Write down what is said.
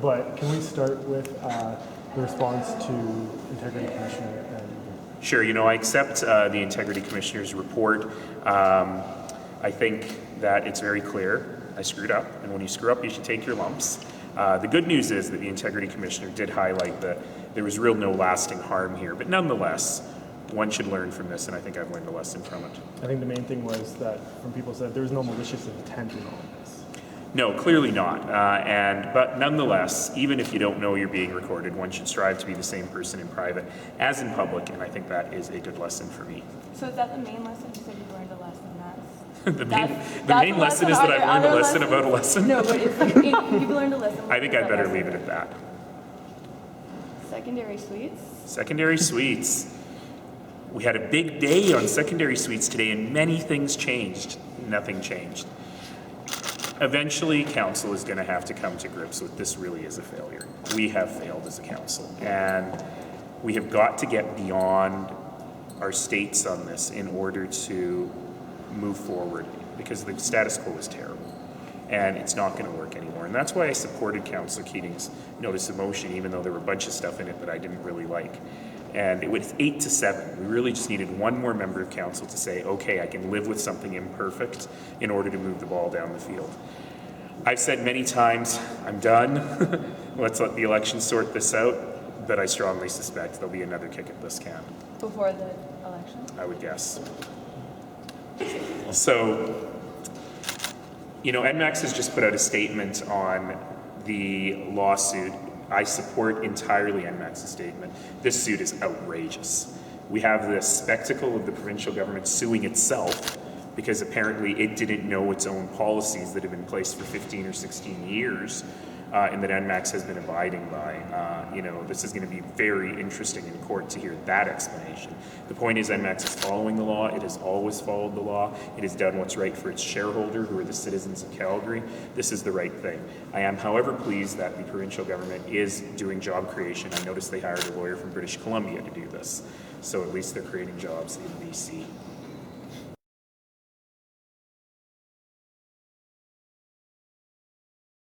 but can we start with the response to Integrity Commissioner? Sure. I accept the Integrity Commissioner's report. I think that it's very clear I screwed up, and when you screw up, you should take your lumps. The good news is that the Integrity Commissioner did highlight that there was no lasting harm here, but nonetheless, one should learn from this, and I think I've learned a lesson from it. I think the main thing was that from people said there was no malicious intent in all this. No, clearly not. But nonetheless, even if you don't know you're being recorded, one should strive to be the same person in private as in public, and I think that is a good lesson for me. So is that the main lesson? You said you learned a lesson. The main lesson is that I've learned a lesson about a lesson? No, but you've learned a lesson. I think I'd better leave it at that. Secondary suites? Secondary suites. We had a big day on secondary suites today, and many things changed. Nothing changed. Eventually, council is going to have to come to grips with this really is a failure. We have failed as a council, and we have got to get beyond our states on this in order to move forward, because the status quo is terrible, and it's not going to work anymore. And that's why I supported Councillor Keating's notice of motion, even though there were a bunch of stuff in it that I didn't really like. And it was 8-7. We really just needed one more member of council to say, okay, I can live with something imperfect in order to move the ball down the field. I've said many times, I'm done. Let's let the election sort this out. But I strongly suspect there'll be another kick at this can. Before the election? I would guess. So, NMAX has just put out a statement on the lawsuit. I support entirely NMAX's statement. This suit is outrageous. We have this spectacle of the provincial government suing itself because apparently it didn't know its own policies that have been in place for 15 or 16 years and that NMAX has been abiding by. This is going to be very interesting in court to hear that explanation. The point is NMAX is following the law. It has always followed the law. It has done what's right for its shareholder, who are the citizens of Calgary. This is the right thing. I am, however, pleased that the provincial government is doing job creation. I noticed they hired a lawyer from British Columbia to do this. So at least they're creating jobs in BC.